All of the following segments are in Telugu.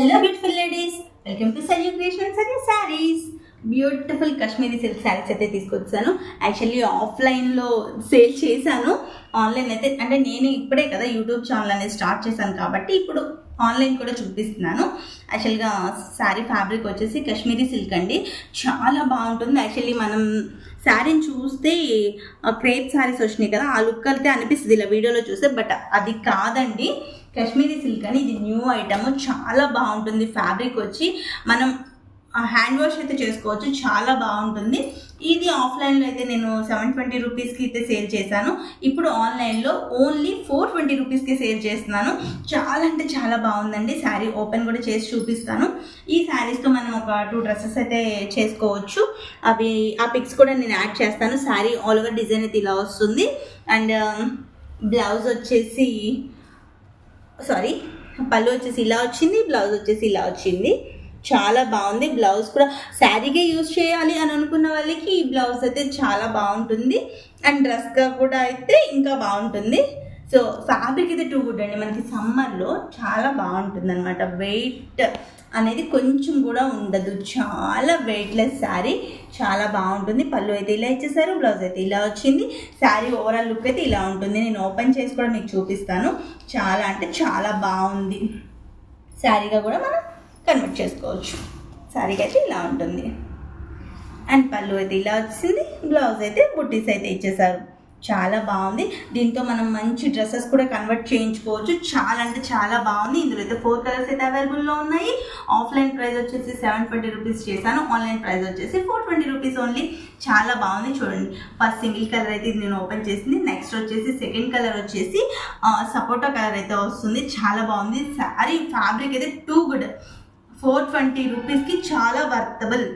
Hello beautiful ladies, welcome to Sanju Creations and Sarees. Beautiful Kashmiri silk saris అయితే తీసుకొచ్చాను. యాక్చువల్లీ ఆఫ్లైన్లో సేల్ చేశాను, ఆన్లైన్ అయితే అంటే నేను ఇప్పుడే కదా యూట్యూబ్ ఛానల్ అనేది స్టార్ట్ చేశాను కాబట్టి ఇప్పుడు ఆన్లైన్ కూడా చూపిస్తున్నాను. యాక్చువల్గా శారీ ఫ్యాబ్రిక్ వచ్చేసి కాశ్మీరీ సిల్క్ అండి, చాలా బాగుంటుంది. యాక్చువల్లీ మనం శారీని చూస్తే క్రేప్ శారీస్ వచ్చినాయి కదా, ఆ లుక్ అయితే అనిపిస్తుంది ఇలా వీడియోలో చూస్తే, బట్ అది కాదండి. కాశ్మీరీ సిల్క్ అని ఇది న్యూ ఐటమ్, చాలా బాగుంటుంది. ఫ్యాబ్రిక్ వచ్చి మనం హ్యాండ్ వాష్ అయితే చేసుకోవచ్చు, చాలా బాగుంటుంది. ఇది ఆఫ్లైన్లో అయితే నేను 720 రూపీస్కి అయితే సేల్ చేశాను, ఇప్పుడు ఆన్లైన్లో ఓన్లీ 420 రూపీస్కి సేల్ చేస్తున్నాను. చాలా అంటే చాలా బాగుందండి. శారీ ఓపెన్ కూడా చేసి చూపిస్తాను. ఈ శారీస్తో మనం ఒక 2 డ్రెస్సెస్ అయితే చేసుకోవచ్చు. అవి ఆ పిక్స్ కూడా నేను యాడ్ చేస్తాను. శారీ ఆల్ ఓవర్ డిజైన్ అయితే ఇలా వస్తుంది. అండ్ బ్లౌజ్ వచ్చేసి పళ్ళు వచ్చేసి ఇలా వచ్చింది, బ్లౌజ్ వచ్చేసి ఇలా వచ్చింది. చాలా బాగుంది. బ్లౌజ్ కూడా శారీగా యూజ్ చేయాలి అని అనుకున్న వాళ్ళకి ఈ బ్లౌజ్ అయితే చాలా బాగుంటుంది. అండ్ డ్రెస్గా కూడా అయితే ఇంకా బాగుంటుంది. సో ఫ్యాబ్రిక్ అయితే టూ గుడ్ అండి, మనకి సమ్మర్లో చాలా బాగుంటుంది అనమాట. వెయిట్ అనేది కొంచెం కూడా ఉండదు, చాలా వెయిట్లెస్ శారీ, చాలా బాగుంటుంది. పళ్ళు అయితే ఇలా ఇచ్చేసారు, బ్లౌజ్ అయితే ఇలా వచ్చింది. శారీ ఓవరాల్ లుక్ అయితే ఇలా ఉంటుంది. నేను ఓపెన్ చేసి కూడా మీకు చూపిస్తాను. చాలా అంటే చాలా బాగుంది. శారీగా కూడా మనం కన్వర్ట్ చేసుకోవచ్చు. శారీకి అయితే ఇలా ఉంటుంది. అండ్ పళ్ళు అయితే ఇలా వచ్చింది, బ్లౌజ్ అయితే బుట్టీస్ అయితే ఇచ్చేసారు. చాలా బాగుంది. దీంతో మనం మంచి డ్రెస్సెస్ కూడా కన్వర్ట్ చేయించుకోవచ్చు. చాలా అంటే చాలా బాగుంది. ఇందులో అయితే 4 కలర్స్ అయితే అవైలబుల్లో ఉన్నాయి. ఆఫ్లైన్ ప్రైస్ వచ్చేసి 720 రూపీస్ చేశాను, ఆన్లైన్ ప్రైస్ వచ్చేసి 420 రూపీస్ ఓన్లీ. చాలా బాగుంది. చూడండి, ఫస్ట్ సింగిల్ కలర్ అయితే ఇది నేను ఓపెన్ చేసింది. నెక్స్ట్ వచ్చేసి సెకండ్ కలర్ వచ్చేసి సపోటా కలర్ అయితే వస్తుంది. చాలా బాగుంది. శారీ ఫ్యాబ్రిక్ అయితే టూ గుడ్. 420 రూపీస్కి చాలా వర్తబుల్.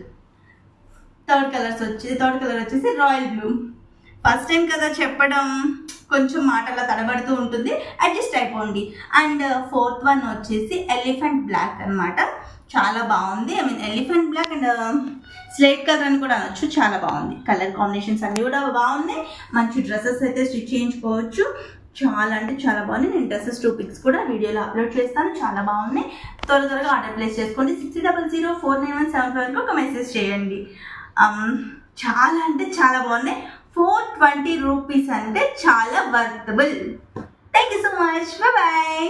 థర్డ్ కలర్ వచ్చేసి రాయల్ బ్లూ. ఫస్ట్ టైం కదా చెప్పడం, కొంచెం మాటలా తడబడుతూ ఉంటుంది, అడ్జస్ట్ అయిపోండి. అండ్ ఫోర్త్ వన్ వచ్చేసి ఎలిఫెంట్ బ్లాక్ అనమాట. చాలా బాగుంది. I mean elephant black and slate colour అని కూడా అనొచ్చు. చాలా బాగుంది. కలర్ కాంబినేషన్స్ అన్నీ కూడా బాగున్నాయి. మంచి డ్రెస్సెస్ అయితే స్టిచ్ చేయించుకోవచ్చు. చాలా అంటే చాలా బాగుంది. నేను డ్రెస్సెస్ 2 పిక్స్ కూడా వీడియోలో అప్లోడ్ చేస్తాను. చాలా బాగున్నాయి. త్వరగా ఆర్డర్ ప్లేస్ చేసుకోండి. 60004917 ఒక మెసేజ్ చేయండి. చాలా అంటే చాలా బాగున్నాయి. 420 రూపీస్ అంటే చాలా worthable. Thank you so much. Bye.